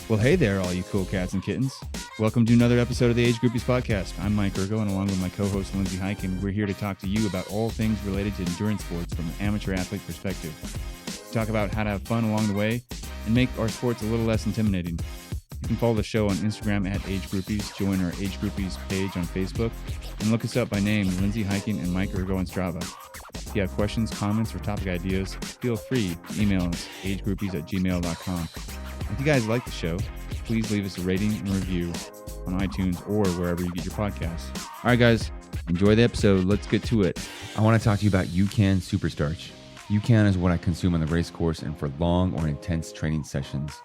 Well, hey there, all you cool cats and kittens. Welcome to another episode of the Age Groupies Podcast. I'm Mike Ergo, and along with my co-host Lindsay Hiken, we're here to talk to you about all things related to endurance sports from an amateur athlete perspective. Talk about how to have fun along the way and make our sports a little less intimidating. You can follow the show on Instagram at Age Groupies, join our Age Groupies page on Facebook, and look us up by name, Lindsay Hiken and Mike Ergo on Strava. If you have questions, comments, or topic ideas, feel free to email us, agegroupies@gmail.com. If you guys like the show, please leave us a rating and review on iTunes or wherever you get your podcasts. All right, guys, enjoy the episode. Let's get to it. I want to talk to you about UCAN Superstarch. UCAN is what I consume on the race course and for long or intense training sessions.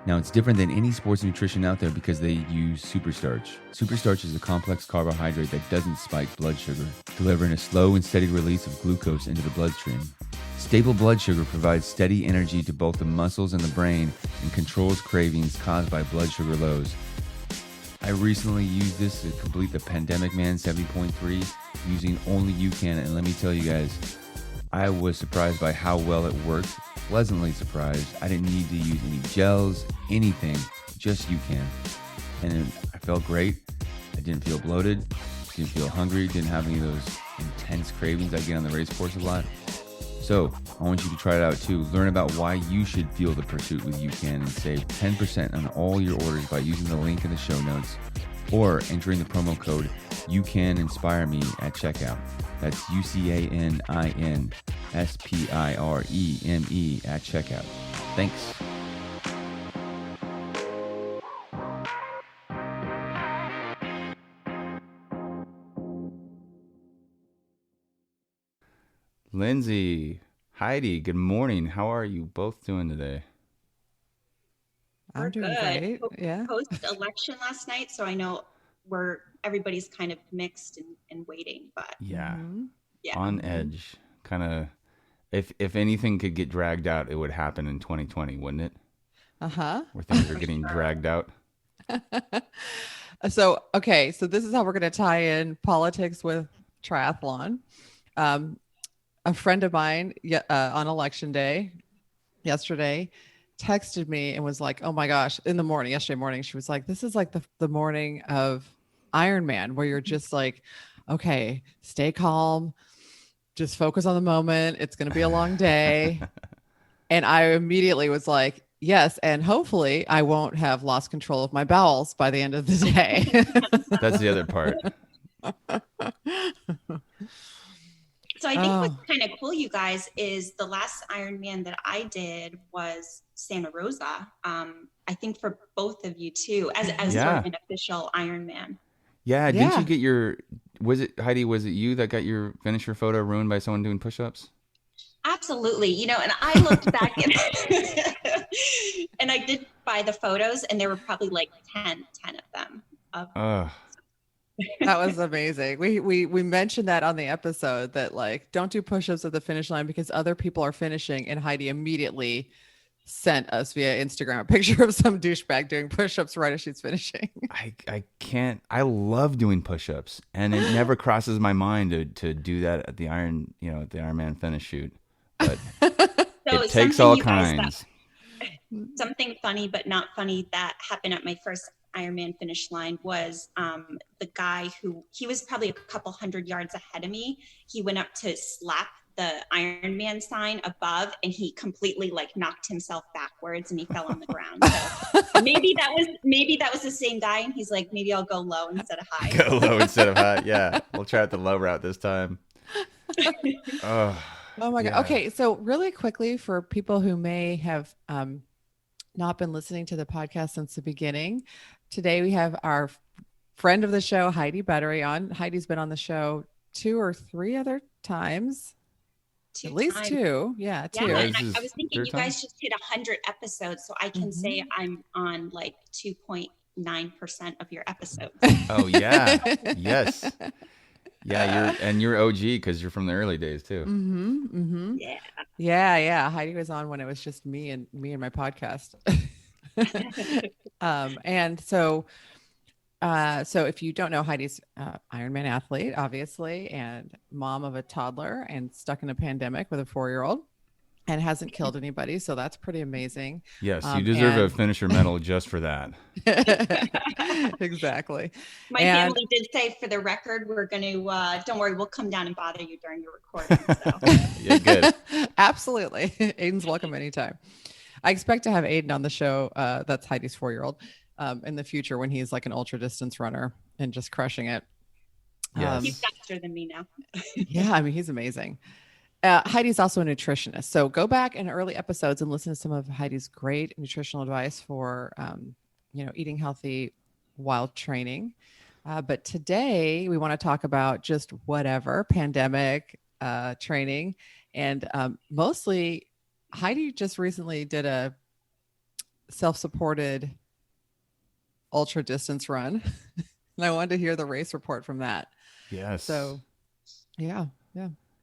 Now, it's different than any sports nutrition out there because they use superstarch. Superstarch is a complex carbohydrate that doesn't spike blood sugar, delivering a slow and steady release of glucose into the bloodstream. Stable blood sugar provides steady energy to both the muscles and the brain and controls cravings caused by blood sugar lows. I recently used this to complete the Pandemic Man 70.3 using only UCAN, and let me tell you guys, I was surprised by how well it worked. Pleasantly surprised. I didn't need to use any gels, anything, just UCAN. And I felt great. I didn't feel bloated, didn't feel hungry, didn't have any of those intense cravings I get on the race course a lot. So I want you to try it out too. Learn about why you should feel the pursuit with UCAN and save 10% on all your orders by using the link in the show notes or entering the promo code UCANInspireMe at checkout. That's UCANINSPIREME at checkout. Thanks. Lindsay, Heidi, good morning. How are you both doing today? I'm doing great. Yeah. Post-election last night, so I know everybody's kind of mixed and waiting, but yeah, yeah, on edge. Kind of. If anything could get dragged out, it would happen in 2020, wouldn't it? Where things are getting dragged out. So this is how we're going to tie in politics with triathlon. A friend of mine on election day yesterday texted me and was like, oh my gosh, yesterday morning, she was like, this is like the morning of Ironman where you're just like, okay, stay calm, just focus on the moment. It's going to be a long day. And I immediately was like, yes. And hopefully I won't have lost control of my bowels by the end of the day. That's the other part. So I think what's kind of cool, you guys, is the last Ironman that I did was Santa Rosa. I think for both of you too, as sort of an official Ironman. Yeah. Didn't you get Heidi, was it you that got your finisher photo ruined by someone doing push-ups? Absolutely. And I looked back and I did buy the photos and there were probably like 10 of them. That was amazing. We mentioned that on the episode that like, don't do push-ups at the finish line because other people are finishing, and Heidi immediately sent us via Instagram a picture of some douchebag doing push-ups right as she's finishing. I can't. I love doing push-ups, and it never crosses my mind to do that at the Ironman finish shoot. But it takes all kinds. Something funny but not funny that happened at my first Ironman finish line was the guy he was probably a couple hundred yards ahead of me. He went up to slap the Ironman sign above and he completely like knocked himself backwards and he fell on the ground. So maybe that was the same guy, and he's like, maybe I'll go low instead of high. Go low instead of high. Yeah. We'll try out the low route this time. Oh my God. Okay. So really quickly for people who may have not been listening to the podcast since the beginning, today we have our friend of the show, Heidi Buttery, on. Heidi's been on the show 2 or 3 other times. At least 2. Yeah, 2. Yeah, and I was thinking you guys just hit 100 episodes, so I can say I'm on like 2.9% of your episodes. Oh yeah. Yes. Yeah, you're OG because you're from the early days too. Yeah. Heidi was on when it was just me and my podcast. And so if you don't know, Heidi's Ironman athlete, obviously, and mom of a toddler and stuck in a pandemic with a 4-year-old. and hasn't killed anybody. So that's pretty amazing. Yes, you deserve a finisher medal just for that. Exactly. My family did say, for the record, we're going to, don't worry, we'll come down and bother you during your recording. So. Yeah, good. Absolutely. Aiden's welcome anytime. I expect to have Aiden on the show. That's Heidi's 4-year-old in the future when he's like an ultra distance runner and just crushing it. Yes. He's faster than me now. Yeah, I mean, he's amazing. Heidi's also a nutritionist. So go back in early episodes and listen to some of Heidi's great nutritional advice for, eating healthy while training. But today we want to talk about just whatever pandemic training. And mostly Heidi just recently did a self-supported ultra distance run. And I wanted to hear the race report from that. Yes. So yeah.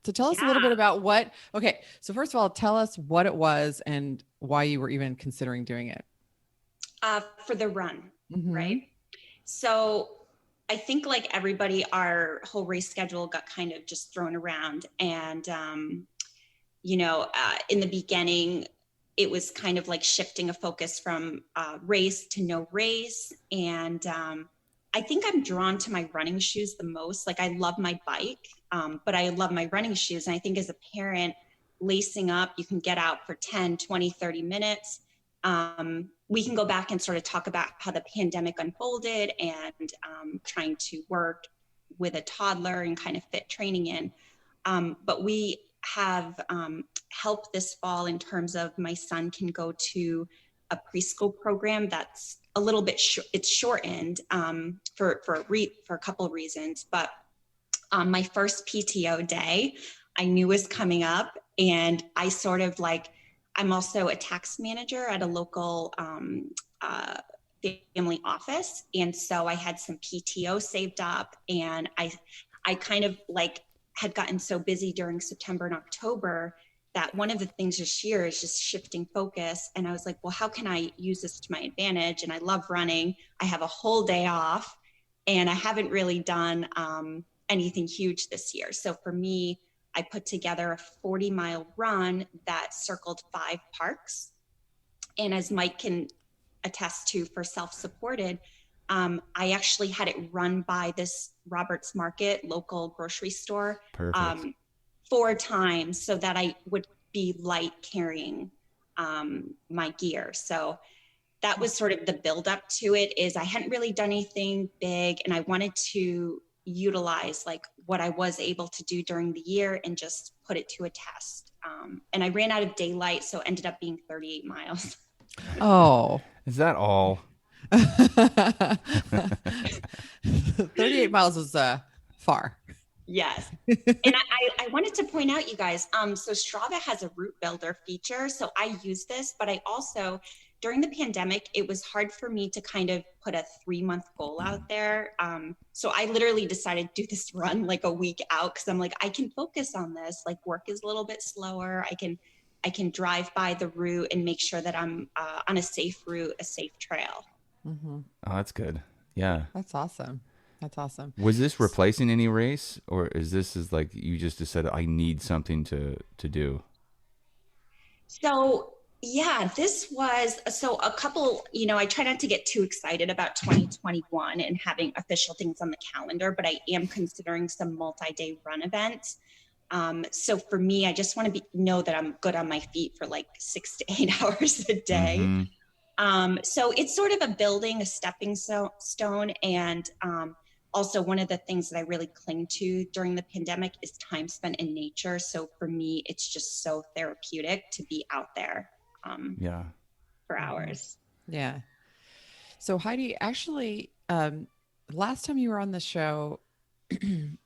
So tell us a little bit about okay. So first of all, tell us what it was and why you were even considering doing it. For the run, right? So I think like everybody, our whole race schedule got kind of just thrown around. And, in the beginning, it was kind of like shifting a focus from race to no race. And I think I'm drawn to my running shoes the most. Like I love my bike, but I love my running shoes. And I think as a parent, lacing up, you can get out for 10, 20, 30 minutes. We can go back and sort of talk about how the pandemic unfolded and trying to work with a toddler and kind of fit training in. But we have helped this fall in terms of my son can go to a preschool program that's a little bit it's shortened for a couple of reasons. But my first PTO day, I knew was coming up, and I sort of like, I'm also a tax manager at a local family office. And so I had some PTO saved up, and I kind of like had gotten so busy during September and October that one of the things this year is just shifting focus. And I was like, well, how can I use this to my advantage? And I love running. I have a whole day off, and I haven't really done anything huge this year. So for me, I put together a 40-mile run that circled 5 parks. And as Mike can attest to for self-supported, I actually had it run by this Roberts Market local grocery store 4 times so that I would be light carrying my gear. So that was sort of the buildup to it. Is I hadn't really done anything big, and I wanted to utilize like what I was able to do during the year and just put it to a test. And I ran out of daylight, so ended up being 38 miles. Oh, is that all? 38 miles is far. Yes. And I wanted to point out, you guys, so Strava has a route builder feature. So I use this, but I also, during the pandemic, it was hard for me to kind of put a 3-month goal out there. So I literally decided to do this run like a week out, because I'm like, I can focus on this. Like work is a little bit slower. I can drive by the route and make sure that I'm on a safe route, a safe trail. Oh, that's good. Yeah. That's awesome. That's awesome. Was this replacing any race, or is like you just decided I need something to do? So yeah, this was, so a couple, I try not to get too excited about 2021 and having official things on the calendar, but I am considering some multi-day run events. So for me, I just want to know that I'm good on my feet for like 6 to 8 hours a day. So it's sort of a stepping stone. And also one of the things that I really cling to during the pandemic is time spent in nature. So for me, it's just so therapeutic to be out there for hours. Yeah. So Heidi, actually, last time you were on the show,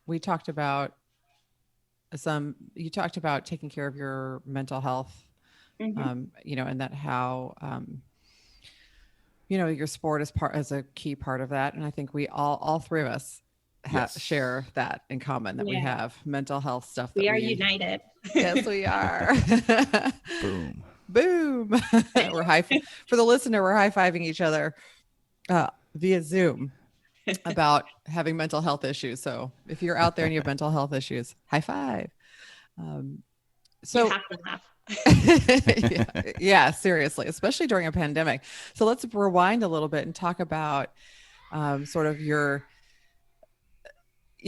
we talked about you talked about taking care of your mental health, and that how, your sport is a key part of that. And I think we all 3 of us share that in common, that we have mental health stuff. We are united. Yes, we are. Boom. Boom. We're for the listener, we're high-fiving each other via Zoom about having mental health issues. So if you're out there and you have mental health issues, high five. So you have to laugh. yeah, seriously, especially during a pandemic. So let's rewind a little bit and talk about sort of your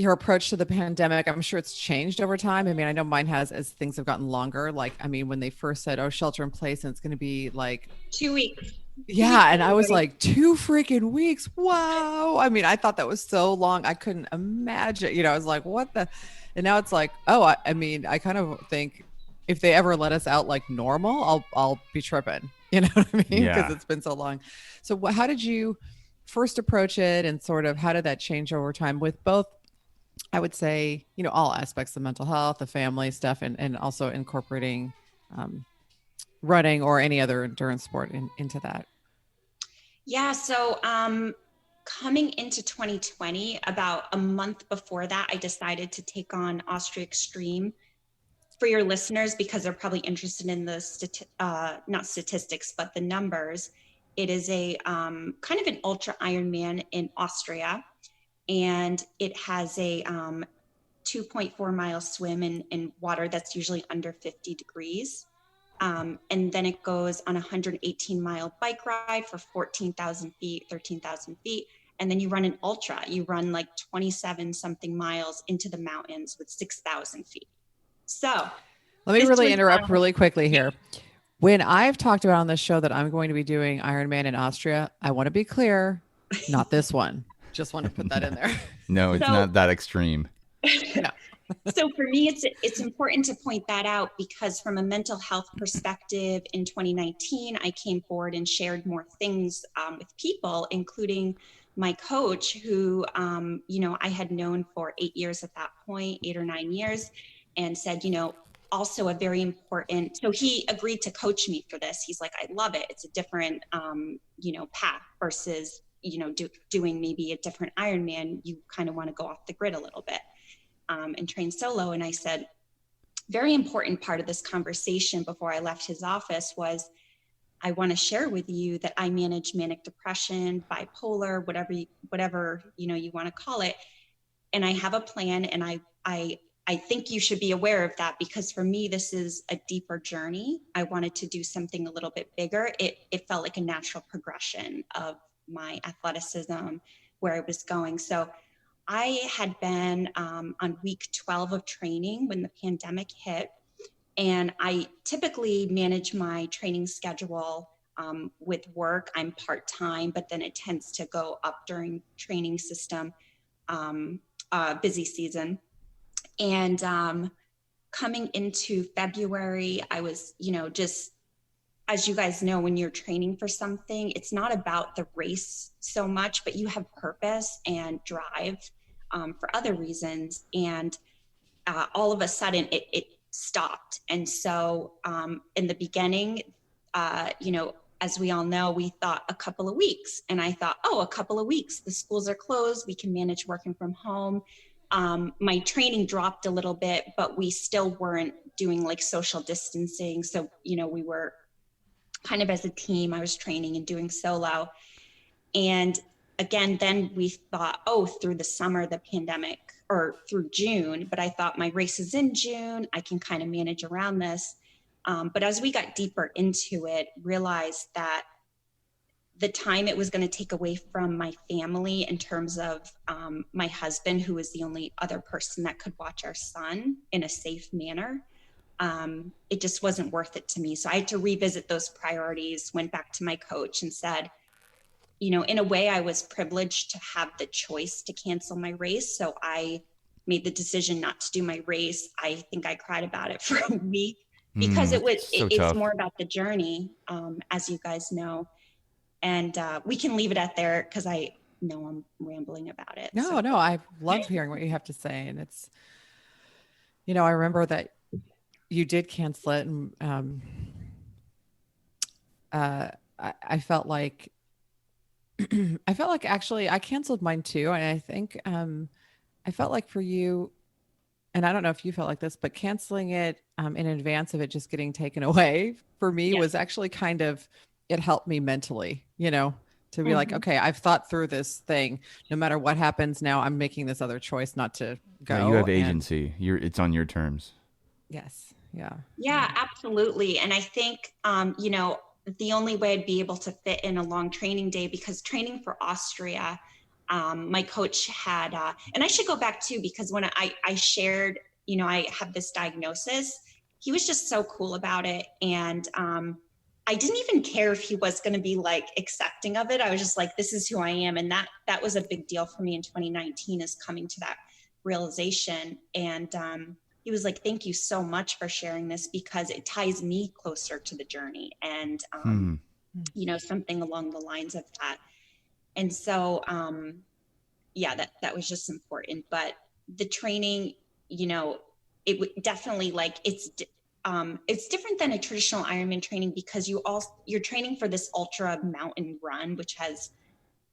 approach to the pandemic. I'm sure it's changed over time. I mean, I know mine has as things have gotten longer. Like, I mean, when they first said, oh, shelter in place, and it's going to be like 2 weeks. Yeah. And I was like, 2 freaking weeks. Wow. I mean, I thought that was so long. I couldn't imagine, I was like, what the, and now it's like, oh, I mean, I kind of think if they ever let us out like normal, I'll be tripping, you know what I mean? Yeah. Because it's been so long. So how did you first approach it, and sort of how did that change over time with both, I would say, all aspects of mental health, the family stuff, and also incorporating running or any other endurance sport into that? Yeah. So coming into 2020, about a month before that, I decided to take on Austria Extreme. For your listeners, because they're probably interested in the not statistics, but the numbers, it is a kind of an ultra Ironman in Austria, and it has a 2.4 mile swim in water that's usually under 50 degrees. And then it goes on a 118 mile bike ride for 14,000 feet, 13,000 feet. And then you run an ultra. You run like 27 something miles into the mountains with 6,000 feet. So let me really interrupt really quickly here. When I've talked about on this show that I'm going to be doing Ironman in Austria, I want to be clear, not this one. Just want to put that in there. No, it's not that extreme. No. So for me, it's important to point that out, because from a mental health perspective in 2019, I came forward and shared more things with people, including my coach who, I had known for 8 years at that point, 8 or 9 years, and said, also a very important, so he agreed to coach me for this. He's like, I love it. It's a different, path versus, doing maybe a different Ironman. You kind of want to go off the grid a little bit and train solo. And I said, very important part of this conversation before I left his office was, I want to share with you that I manage manic depression, bipolar, whatever you want to call it. And I have a plan, and I think you should be aware of that, because for me, this is a deeper journey. I wanted to do something a little bit bigger. It felt like a natural progression of my athleticism, where I was going. So I had been on week 12 of training when the pandemic hit. And I typically manage my training schedule with work. I'm part-time, but then it tends to go up during training system, busy season. And coming into February, I was, just, as you guys know, when you're training for something, it's not about the race so much, but you have purpose and drive for other reasons. And all of a sudden it stopped. And so in the beginning, as we all know, we thought a couple of weeks. And I thought, a couple of weeks, the schools are closed, we can manage working from home. My training dropped a little bit, but we still weren't doing like social distancing. So, we were kind of as a team, I was training and doing solo. And again, then we thought, through the summer, the pandemic, or through June, but I thought my race is in June, I can kind of manage around this. But as we got deeper into it, realized that the time it was going to take away from my family in terms of my husband, who was the only other person that could watch our son in a safe manner, it just wasn't worth it to me. So I had to revisit those priorities, went back to my coach and said, in a way I was privileged to have the choice to cancel my race. So I made the decision not to do my race. I think I cried about it for a week because it's more about the journey, as you guys know. And we can leave it at there because I know I'm rambling about it. No, I love hearing what you have to say. And it's, I remember that you did cancel it. And I felt like, actually I canceled mine too. And I think I felt like for you, and I don't know if you felt like this, but canceling it in advance of it just getting taken away for me was actually kind of, it helped me mentally, to be like, okay, I've thought through this thing. No matter what happens now, I'm making this other choice not to go. Yeah, you have agency. It's on your terms. Yes. Yeah, absolutely. And I think, you know, the only way I'd be able to fit in a long training day, because training for Austria, my coach had, and I should go back too, because when I shared, you know, I have this diagnosis, he was just so cool about it. And I didn't even care if he was going to be like accepting of it. I was just like, this is who I am. And that was a big deal for me in 2019, is coming to that realization. And he was like, thank you so much for sharing this, because it ties me closer to the journey. And, you know, something along the lines of that. And so, yeah, that was just important. But the training, you know, it would definitely, like, it's different than a traditional Ironman training, because you're training for this ultra mountain run, which has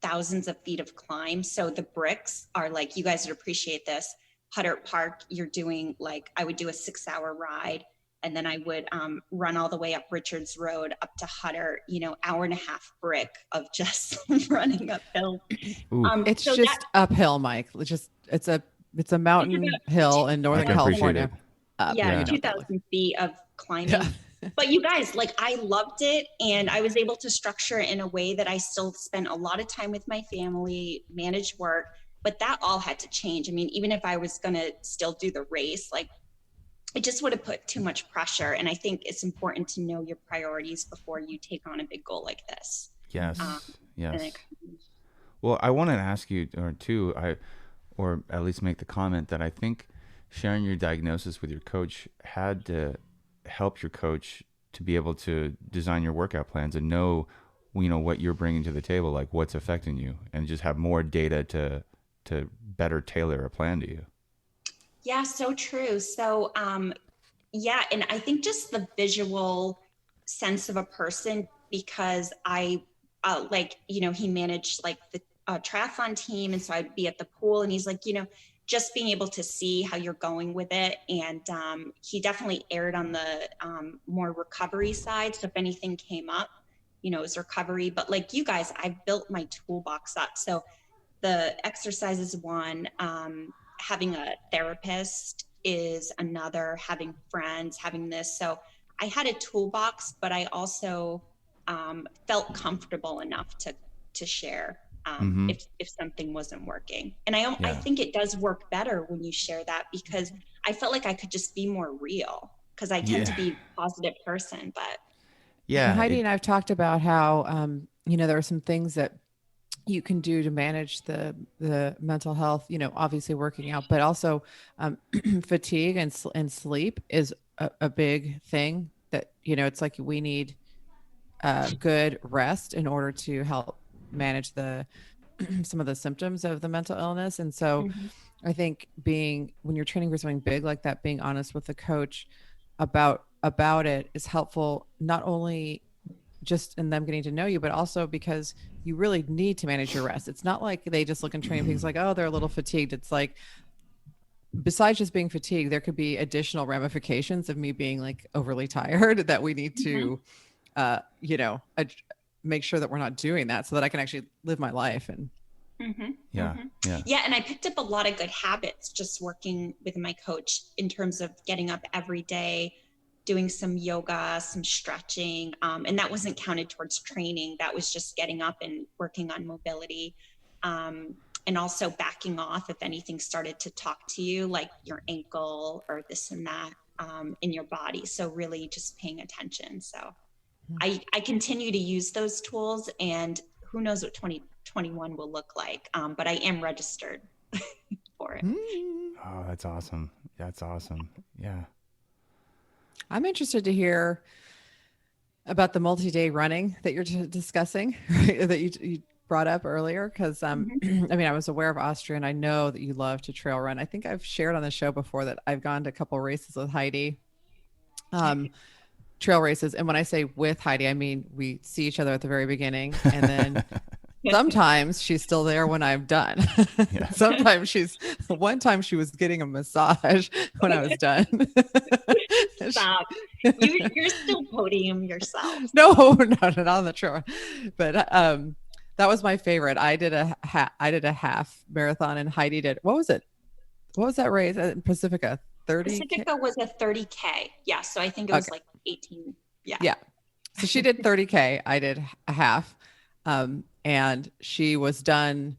thousands of feet of climb. So the bricks are like, you guys would appreciate this. Hutter Park, you're doing, like, I would do a 6-hour ride, and then I would run all the way up Richards Road up to Hutter, you know, 1.5 hour brick of just running uphill. It's so just uphill, Mike. It's a mountain hill in Northern California. Yeah, 2,000 feet of climbing. Yeah. But you guys, like, I loved it, and I was able to structure it in a way that I still spent a lot of time with my family, manage work, but that all had to change. I mean, even if I was going to still do the race, like, it just would have put too much pressure. And I think it's important to know your priorities before you take on a big goal like this. Yes. Yes. Well, I want to ask you, or at least make the comment that I think sharing your diagnosis with your coach had to help your coach to be able to design your workout plans and know, you know, what you're bringing to the table, like what's affecting you, and just have more data to better tailor a plan to you. Yeah, so true. So, yeah, and I think just the visual sense of a person, because I, like, you know, he managed like the triathlon team. And so I'd be at the pool, and he's like, you know, just being able to see how you're going with it. And he definitely erred on the more recovery side. So if anything came up, you know, it was recovery. But like you guys, I've built my toolbox up. So the exercise is one, having a therapist is another, having friends, having this. So I had a toolbox, but I also felt comfortable enough to share if something wasn't working. And I think it does work better when you share that, because I felt like I could just be more real, because I tend to be a positive person. But and Heidi and I've talked about how, you know, there are some things that you can do to manage the mental health, you know, obviously working out, but also fatigue and sleep is a big thing that, you know, it's like we need good rest in order to help manage some of the symptoms of the mental illness. And so I think when you're training for something big like that, being honest with the coach about it is helpful, not only just in them getting to know you, but also because you really need to manage your rest. It's not like they just look and train things like, oh, they're a little fatigued. It's like, besides just being fatigued, there could be additional ramifications of me being like overly tired that we need to, you know, make sure that we're not doing that, so that I can actually live my life. And yeah. And I picked up a lot of good habits just working with my coach, in terms of getting up every day, doing some yoga, some stretching. And that wasn't counted towards training. That was just getting up and working on mobility. And also backing off if anything started to talk to you, like your ankle or this and that in your body. So really just paying attention. So I continue to use those tools, and who knows what 2021 will look like. But I am registered for it. Oh, that's awesome. That's awesome. Yeah. I'm interested to hear about the multi-day running that you're discussing, right? That you brought up earlier. Because I mean, I was aware of Austria, and I know that you love to trail run. I think I've shared on the show before that I've gone to a couple of races with Heidi, trail races. And when I say with Heidi, I mean we see each other at the very beginning, and then sometimes she's still there when I'm done. Sometimes one time she was getting a massage when I was done. Stop. You're still podium yourself. No, not on the trail. But that was my favorite. I did a half marathon, and Heidi did, what was it? What was that race in Pacifica? 30. Pacifica was a 30K. Yeah. So I think it was like 18. Yeah. Yeah. So she did 30K. I did a half. And she was done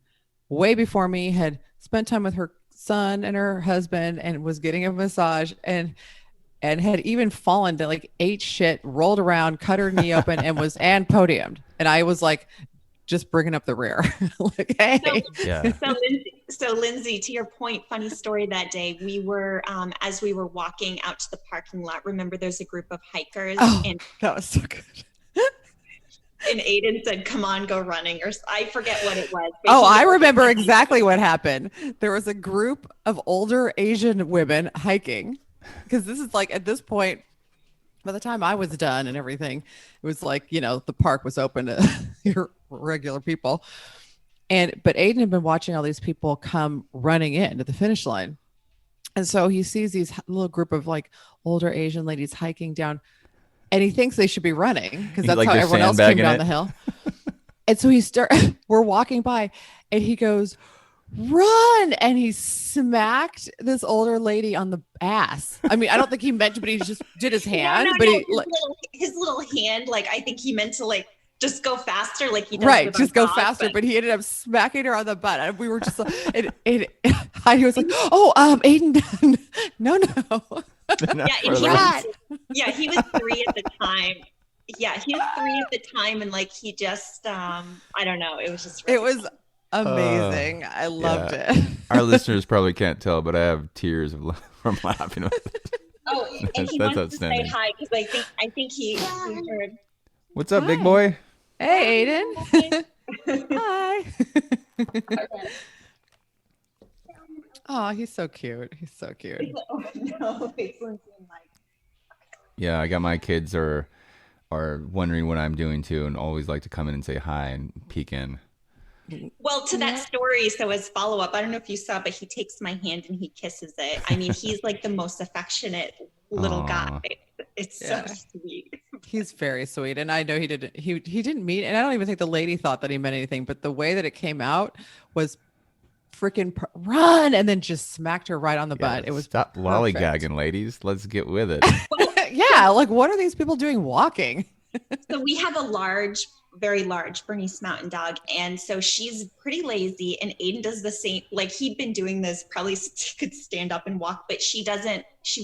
way before me, had spent time with her son and her husband and was getting a massage and had even fallen to like ate shit, rolled around, cut her knee open and podiumed. And I was like, just bringing up the rear. Like, hey. So Lindsay, to your point, funny story that day, we were, as we were walking out to the parking lot, remember there's a group of hikers. And that was so good. And Aiden said, come on, go running. Or I forget what it was. I remember exactly what happened. There was a group of older Asian women hiking. Because this is like, at this point, by the time I was done and everything, it was like, the park was open to your regular people. But Aiden had been watching all these people come running in to the finish line. And so he sees these little group of like older Asian ladies hiking down. And he thinks they should be running because that's how everyone else came down the hill. And so we're walking by and he goes, run. And he smacked this older lady on the ass. I mean, I don't think he meant to, but he just did his hand. His little hand, like, I think he meant to like, just go faster. Like he does. Right. Just go faster. But he ended up smacking her on the butt. And we were just like, Heidi was like, Aiden, no. He was 3 at the time. Yeah, he was 3 at the time, and like he just, I don't know. It was just. Really fun. Amazing. I loved it. Our listeners probably can't tell, but I have tears from laughing. And he wants to say hi because I think he heard. What's up, big boy? Hey, Aiden. Hi. Oh, he's so cute. He's so cute. Oh, no. Yeah, I got my kids are wondering what I'm doing too, and always like to come in and say hi and peek in. Well, to that story, so as follow up, I don't know if you saw, but he takes my hand and he kisses it. I mean, he's like the most affectionate little guy. It's so sweet. He's very sweet, and I know he didn't mean, and I don't even think the lady thought that he meant anything, but the way that it came out was freaking run, and then just smacked her right on the butt. It was stop lollygagging, ladies. Let's get with it. Yeah, like what are these people doing walking? So we have a very large Bernese Mountain Dog, and so she's pretty lazy, and Aiden does the same. Like he'd been doing this, probably could stand up and walk, but she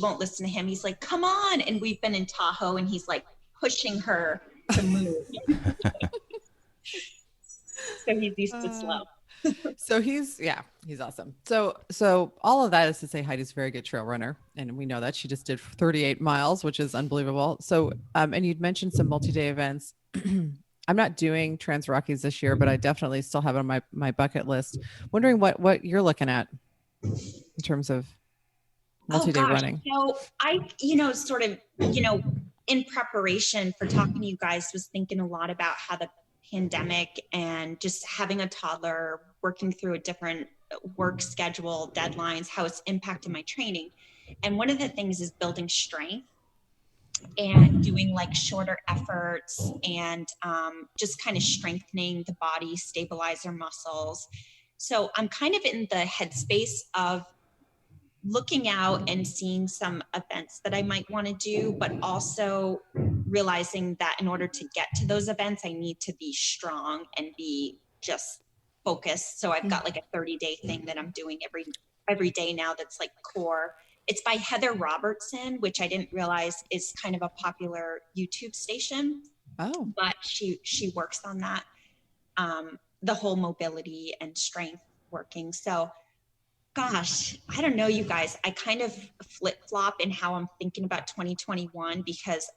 won't listen to him. He's like, come on. And we've been in Tahoe and he's like pushing her to move. So he's used to slow. So he's awesome. So all of that is to say Heidi's a very good trail runner. And we know that she just did 38 miles, which is unbelievable. So, and you'd mentioned some multi-day events. I'm not doing Trans Rockies this year, but I definitely still have it on my bucket list. Wondering what you're looking at in terms of multi-day running. So I, sort of, in preparation for talking to you guys, was thinking a lot about how the pandemic and just having a toddler, working through a different work schedule, deadlines, how it's impacted my training. And one of the things is building strength and doing like shorter efforts and just kind of strengthening the body, stabilize our muscles. So I'm kind of in the headspace of looking out and seeing some events that I might want to do, but also realizing that in order to get to those events, I need to be strong and be just focused. So I've got like a 30-day thing that I'm doing every day now that's like core. It's by Heather Robertson, which I didn't realize is kind of a popular YouTube station. Oh, but she works on that, the whole mobility and strength working. So gosh, I don't know, you guys, I kind of flip-flop in how I'm thinking about 2021 because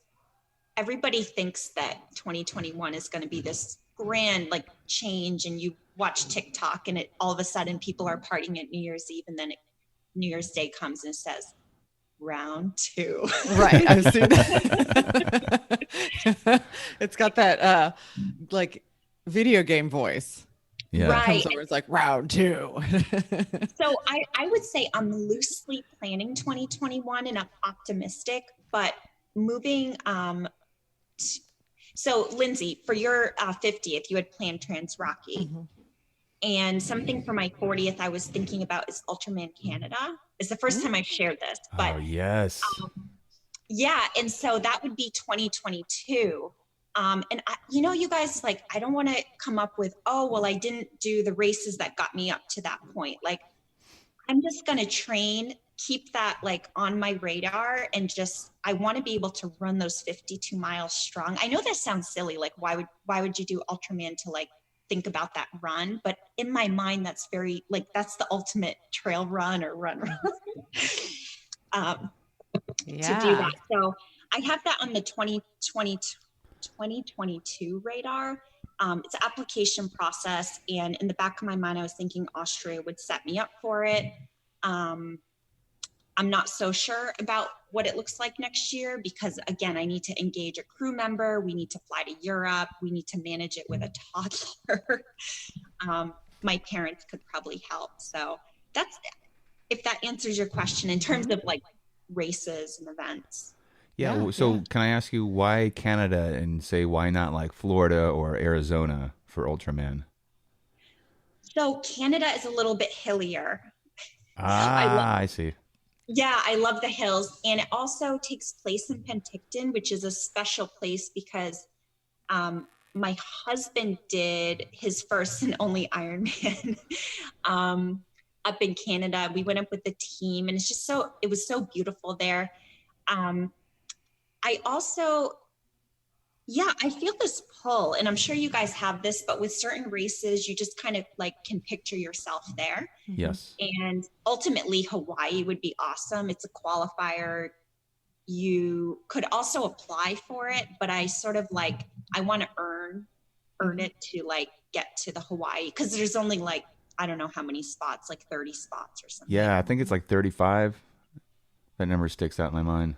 everybody thinks that 2021 is going to be this grand like change, and you watch TikTok and it all of a sudden people are partying at New Year's Eve, and then New Year's Day comes and it says round 2. Right. I've seen that. It's got that like video game voice. Yeah. Right. It it's like round 2. So I would say I'm loosely planning 2021 and I'm optimistic, but moving, so Lindsay, for your 50th, you had planned Trans Rocky. Mm-hmm. And something for my 40th I was thinking about is Ultraman Canada. It's the first time I've shared this, but Oh, yes. yeah. And so that would be 2022. And you guys, like, I don't want to come up with, oh, well, I didn't do the races that got me up to that point. Like, I'm just going to train, keep that like on my radar, and I want to be able to run those 52 miles strong. I know that sounds silly. Like, why would you do Ultraman to like think about that run? But in my mind, that's very like, that's the ultimate trail run or run. To do that. So I have that on the 2022 radar. It's an application process. And in the back of my mind, I was thinking Austria would set me up for it. I'm not so sure about what it looks like next year because, again, I need to engage a crew member. We need to fly to Europe. We need to manage it with a toddler. My parents could probably help. So that's, if that answers your question in terms of like races and events. Yeah. So can I ask you why Canada and say why not like Florida or Arizona for Ultraman? So Canada is a little bit hillier. I see. Yeah, I love the hills. And it also takes place in Penticton, which is a special place because my husband did his first and only Ironman up in Canada. We went up with the team and it was so beautiful there. I also, I feel this pull, and I'm sure you guys have this, but with certain races, you just kind of like can picture yourself there. Yes. And ultimately Hawaii would be awesome. It's a qualifier. You could also apply for it, but I sort of like, I want to earn it to like get to the Hawaii. Cause there's only like, I don't know how many spots, like 30 spots or something. Yeah. I think it's like 35. That number sticks out in my mind.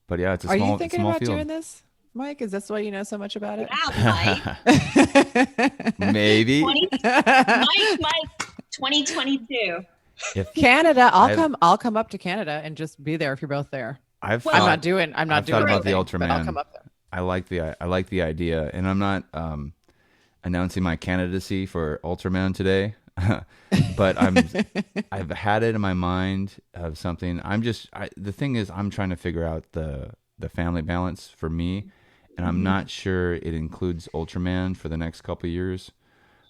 But yeah, it's a Are small, you thinking small about field. doing this, Mike? Is this why you know so much about it? Yeah, Mike. Maybe. Mike, 2022. If Canada, I'll come up to Canada and just be there if you're both there. I've I'm not doing thought about the anything, but Ultraman. I'll come up there. I like the idea, and I'm not announcing my candidacy for Ultraman today, but I've had it in my mind of something. The thing is, I'm trying to figure out the family balance for me, and I'm not sure it includes Ultraman for the next couple of years.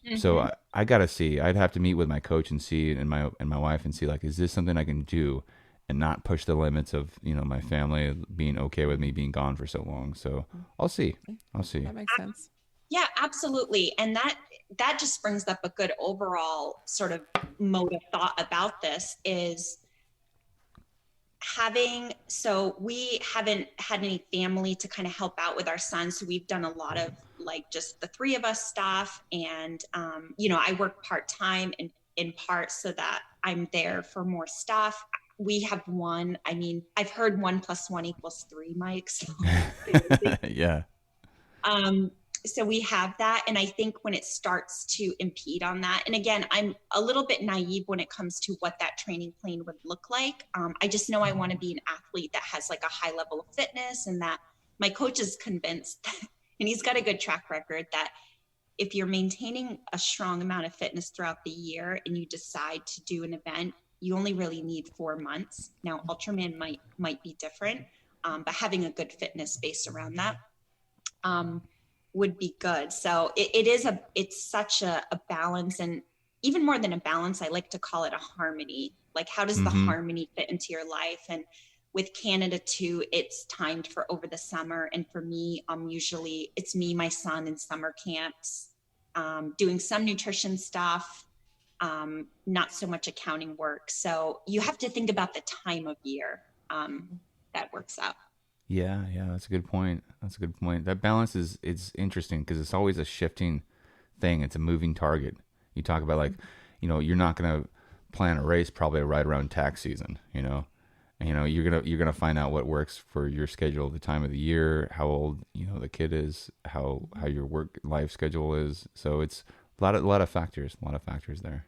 Mm-hmm. So I gotta see. I'd have to meet with my coach and see, and my wife and see, like, is this something I can do and not push the limits of my family being okay with me being gone for so long. So I'll see. That makes sense. Yeah, absolutely. And that just brings up a good overall sort of mode of thought about this is so we haven't had any family to kind of help out with our son. So we've done a lot of like just the three of us stuff. And, I work part-time in part so that I'm there for more stuff. We have one. I mean, I've heard 1 + 1 = 3, Mike. So yeah. So we have that. And I think when it starts to impede on that, and again, I'm a little bit naive when it comes to what that training plan would look like. I just know I want to be an athlete that has like a high level of fitness, and that my coach is convinced, and he's got a good track record, that if you're maintaining a strong amount of fitness throughout the year and you decide to do an event, you only really need 4 months. Now, Ultraman might be different, but having a good fitness base around that would be good. So it's such a balance, and even more than a balance, I like to call it a harmony. Like, how does the harmony fit into your life? And with Canada too, it's timed for over the summer. And for me, it's me, my son in summer camps, doing some nutrition stuff, not so much accounting work. So you have to think about the time of year that works out. Yeah, that's a good point. That balance it's interesting because it's always a shifting thing. It's a moving target. You talk about like, you're not going to plan a race probably right around tax season, and you're going to find out what works for your schedule, the time of the year, how old, the kid is, how your work life schedule is. So it's a lot of factors there.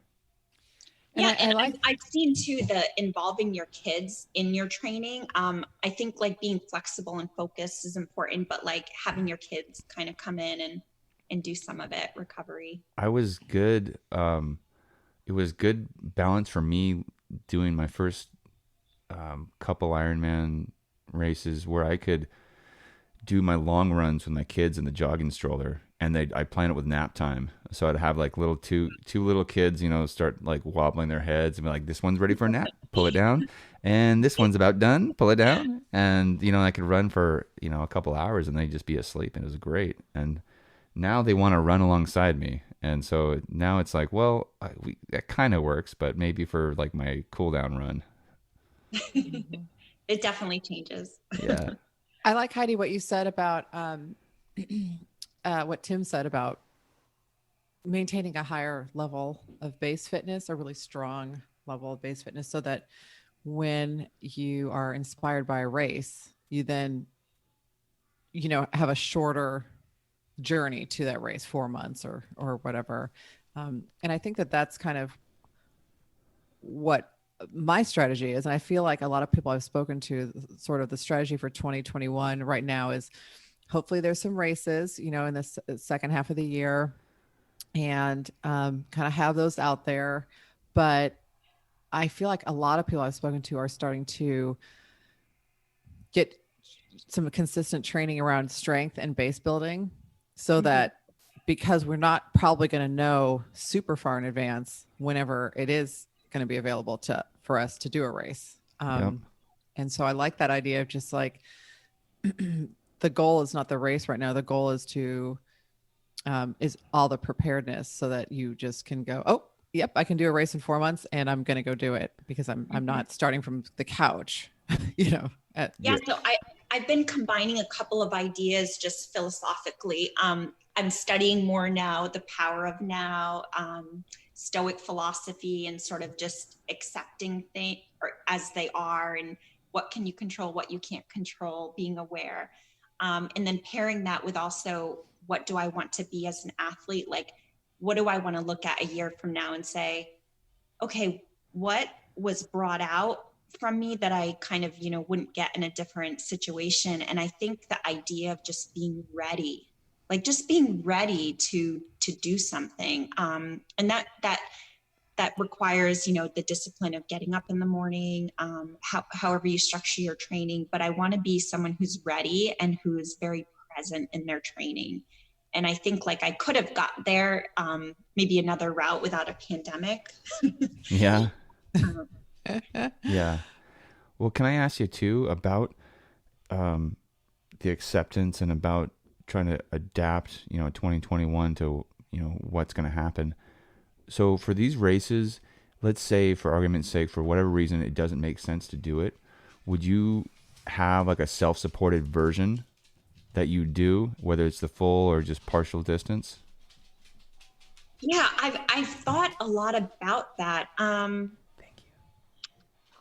Yeah, and I've seen too the involving your kids in your training. I think like being flexible and focused is important, but like having your kids kind of come in do some of it, recovery. I was good. It was good balance for me doing my first couple Ironman races where I could do my long runs with my kids in the jogging stroller, and I plan it with nap time. So I'd have like two little kids, start like wobbling their heads and be like, this one's ready for a nap, pull it down. And this one's about done, pull it down. And, I could run for, a couple hours and they'd just be asleep, and it was great. And now they want to run alongside me. And so now it's like, well, that kind of works, but maybe for like my cool down run. It definitely changes. Yeah. I like, Heidi, what you said about what Tim said about maintaining a higher level of base fitness, a really strong level of base fitness, so that when you are inspired by a race, you then, have a shorter journey to that race, 4 months or whatever. And I think that that's kind of what my strategy is. And I feel like a lot of people I've spoken to, sort of the strategy for 2021 right now is hopefully there's some races, in the second half of the year, and kind of have those out there. But I feel like a lot of people I've spoken to are starting to get some consistent training around strength and base building, so that, because we're not probably going to know super far in advance whenever it is going to be available for us to do a race. Yep. And so I like that idea of just like, the goal is not the race right now. The goal is is all the preparedness, so that you just can go, oh, yep, I can do a race in 4 months, and I'm going to go do it, because I'm not starting from the couch, So I've been combining a couple of ideas just philosophically. I'm studying more now, the power of now, Stoic philosophy, and sort of just accepting things as they are, and what can you control, what you can't control, being aware. And then pairing that with also, what do I want to be as an athlete? Like, what do I want to look at a year from now and say, okay, what was brought out from me that I kind of, wouldn't get in a different situation? And I think the idea of just being ready, like just being ready to do something. And that requires, the discipline of getting up in the morning, however you structure your training. But I want to be someone who's ready and who is very present in their training. And I think like I could have got there, maybe another route without a pandemic. Yeah. Yeah. Well, can I ask you too about the acceptance and about trying to adapt, 2021 to, what's going to happen. So for these races, let's say for argument's sake, for whatever reason, it doesn't make sense to do it. Would you have like a self-supported version that you do, whether it's the full or just partial distance? Yeah, I've thought a lot about that. Thank you.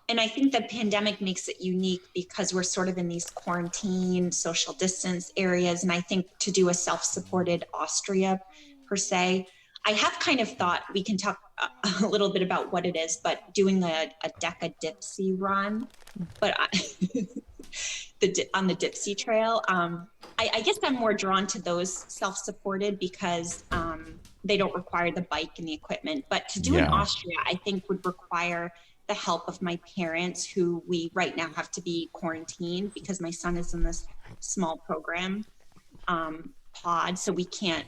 And I think the pandemic makes it unique because we're sort of in these quarantine, social distance areas. And I think to do a self-supported Austria per se, I have kind of thought, we can talk a little bit about what it is, but doing a Deca Dipsy run, but on the Dipsy Trail. I guess I'm more drawn to those self-supported because they don't require the bike and the equipment. But to do in Austria, I think would require the help of my parents, who we right now have to be quarantined because my son is in this small program pod, so we can't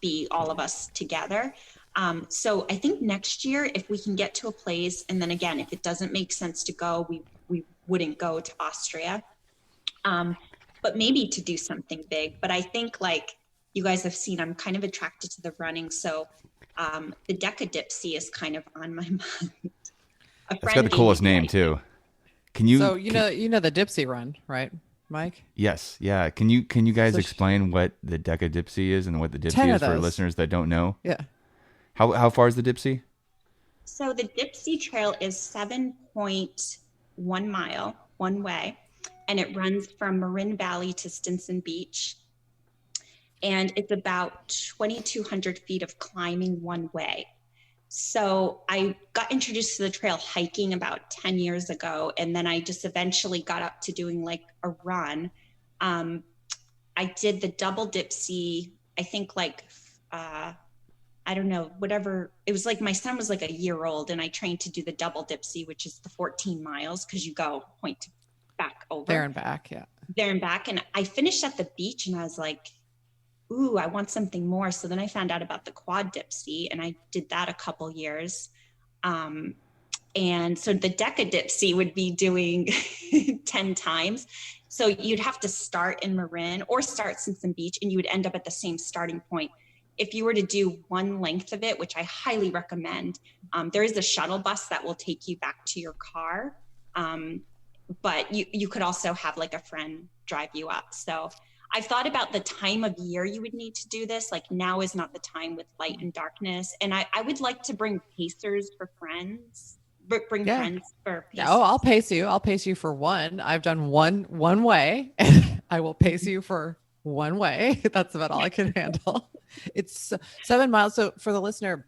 be all of us together. So I think next year, if we can get to a place, and then again, if it doesn't make sense to go, we wouldn't go to Austria. But maybe to do something big. But I think, like you guys have seen, I'm kind of attracted to the running. So the Deca Dipsy is kind of on my mind. That's got the coolest name too. Can you? So you know the Dipsy run, right, Mike? Yes. Yeah. Can you guys explain what the Deca Dipsy is and what the Dipsy is for listeners that don't know? Yeah. How far is the Dipsy? So the Dipsy Trail is 7.1 mile one way, and it runs from Marin Valley to Stinson Beach. And it's about 2,200 feet of climbing one way. So I got introduced to the trail hiking about 10 years ago. And then I just eventually got up to doing like a run. I did the double Dipsy I think like, I don't know, whatever. It was like my son was like a year old and I trained to do the double dipsy, which is the 14 miles because you go point to back over. There and back, yeah. There and back. And I finished at the beach and I was like, ooh, I want something more. So then I found out about the quad dipsy and I did that a couple years. And so the deca dipsy would be doing 10 times. So you'd have to start in Marin or start Simpson Beach and you would end up at the same starting point. If you were to do one length of it, which I highly recommend, there is a shuttle bus that will take you back to your car. But you could also have like a friend drive you up. So I've thought about the time of year you would need to do this. Like now is not the time with light and darkness. And I would like to bring pacers for friends. Bring friends for pacers. Oh, I'll pace you. I'll pace you for one. I've done one way. And I will pace you for one way. That's about all I can handle. It's 7 miles. So for the listener,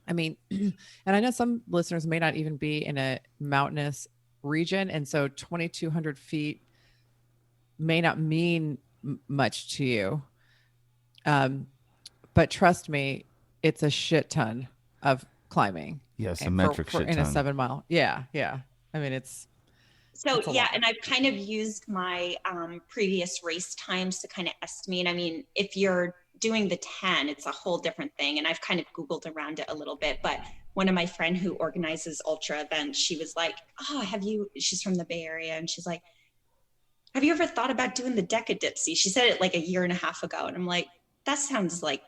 I mean, and I know some listeners may not even be in a mountainous region. And so 2,200 feet may not mean much to you. But trust me, it's a shit ton of climbing. Yes, a metric shit ton. In a 7 mile. Yeah. Yeah. I mean, it's yeah. And I've kind of used my previous race times to kind of estimate. I mean, if you're doing the 10, it's a whole different thing. And I've kind of Googled around it a little bit, but one of my friends who organizes ultra events, she was like, she's from the Bay Area. And she's like, have you ever thought about doing the deca dipsy? She said it like a year and a half ago. And I'm like, that sounds like,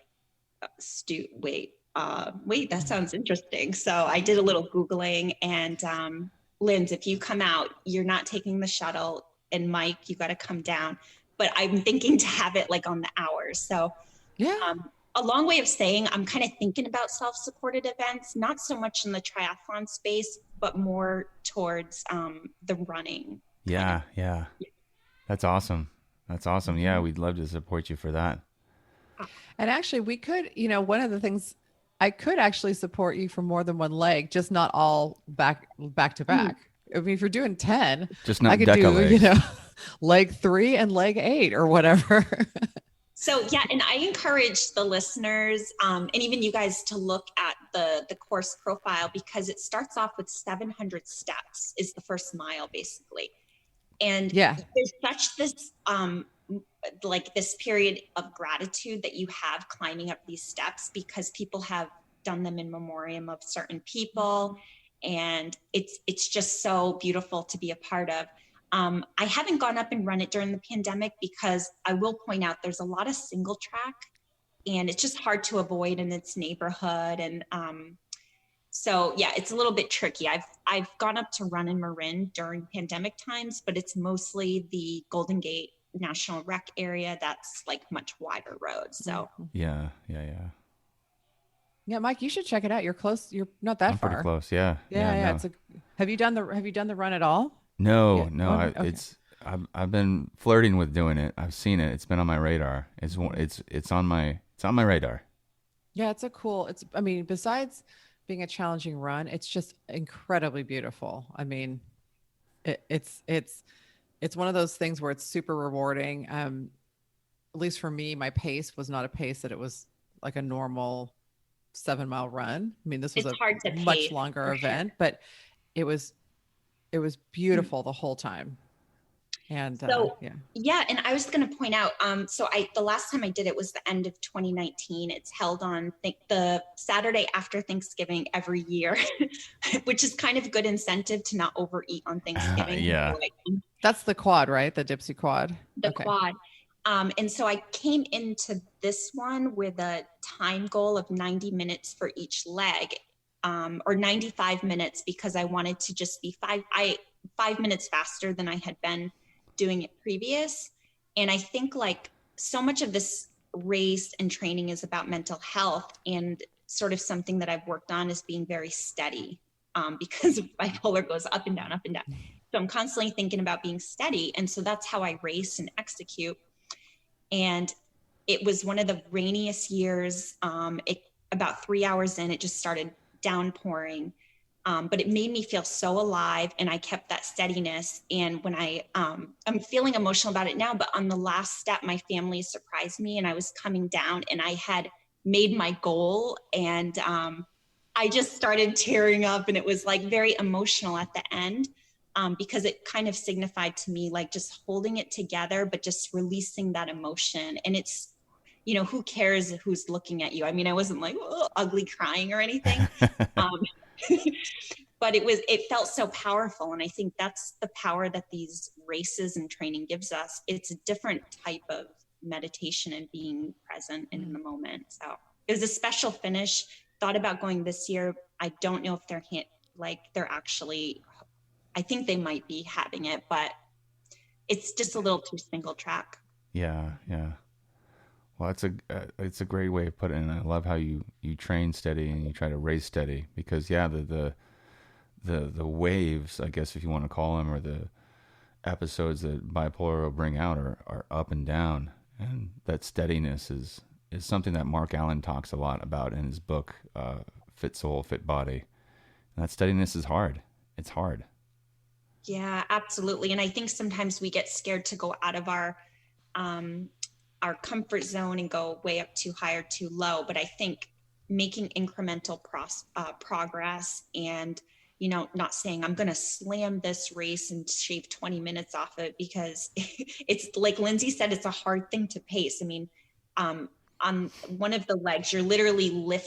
wait, that sounds interesting. So I did a little Googling and, Lindsay, if you come out, you're not taking the shuttle, and Mike, you got to come down, but I'm thinking to have it like on the hours. So yeah, a long way of saying I'm kind of thinking about self-supported events, not so much in the triathlon space, but more towards the running. Yeah. Yeah. That's awesome. Yeah. We'd love to support you for that. And actually we could, one of the things I could actually support you for more than one leg, just not all back to back. I mean, if you're doing 10, just not I could do, legs. Leg 3 and leg 8 or whatever. So yeah, and I encourage the listeners and even you guys to look at the course profile because it starts off with 700 steps is the first mile basically. And there's such this like this period of gratitude that you have climbing up these steps because people have done them in memoriam of certain people. And it's just so beautiful to be a part of. I haven't gone up and run it during the pandemic because I will point out there's a lot of single track and it's just hard to avoid in its neighborhood. And so yeah, it's a little bit tricky. I've gone up to run in Marin during pandemic times, but it's mostly the Golden Gate National Rec area that's like much wider roads. So yeah. Yeah, Mike, you should check it out. You're close. You're not that far. Pretty close. Yeah. Yeah. No. Have you done the run at all? No. Okay. I've been flirting with doing it. I've seen it. It's been on my radar. It's on my radar. Yeah, I mean, besides being a challenging run, it's just incredibly beautiful. I mean, it's one of those things where it's super rewarding. At least for me, my pace was not a pace that it was like a normal 7 mile run. I mean, this was a much longer event, but it was beautiful the whole time. And yeah. And I was going to point out, the last time I did it was the end of 2019. It's held on the Saturday after Thanksgiving every year, which is kind of a good incentive to not overeat on Thanksgiving. Yeah. That's the quad, right? The Dipsy quad. The quad. And so I came into this one with a time goal of 90 minutes for each leg, or 95 minutes because I wanted to just be 5 minutes faster than I had been doing it previous. And I think like so much of this race and training is about mental health, and sort of something that I've worked on is being very steady, because bipolar goes up and down, up and down. So I'm constantly thinking about being steady. And so that's how I race and execute. And it was one of the rainiest years. About 3 hours in, it just started downpouring. But it made me feel so alive, and I kept that steadiness. And when I'm feeling emotional about it now, but on the last step, my family surprised me, and I was coming down and I had made my goal, and I just started tearing up, and it was like very emotional at the end. Because it kind of signified to me, like just holding it together, but just releasing that emotion. And it's, who cares who's looking at you? I mean, I wasn't like ugly crying or anything. But it felt so powerful. And I think that's the power that these races and training gives us. It's a different type of meditation and being present and in the moment. So it was a special finish. Thought about going this year. I don't know if they're actually, I think they might be having it, but it's just a little too single track. Yeah. Well, it's a great way of putting it. And I love how you train steady and you try to race steady, because the waves, I guess, if you want to call them, or the episodes that bipolar will bring out are up and down. And that steadiness is something that Mark Allen talks a lot about in his book, Fit Soul, Fit Body. And that steadiness is hard. It's hard. Yeah, absolutely. And I think sometimes we get scared to go out of our comfort zone and go way up too high or too low. But I think making incremental progress and, not saying I'm going to slam this race and shave 20 minutes off it, because it's like Lindsay said, it's a hard thing to pace. I mean, on one of the legs, you're literally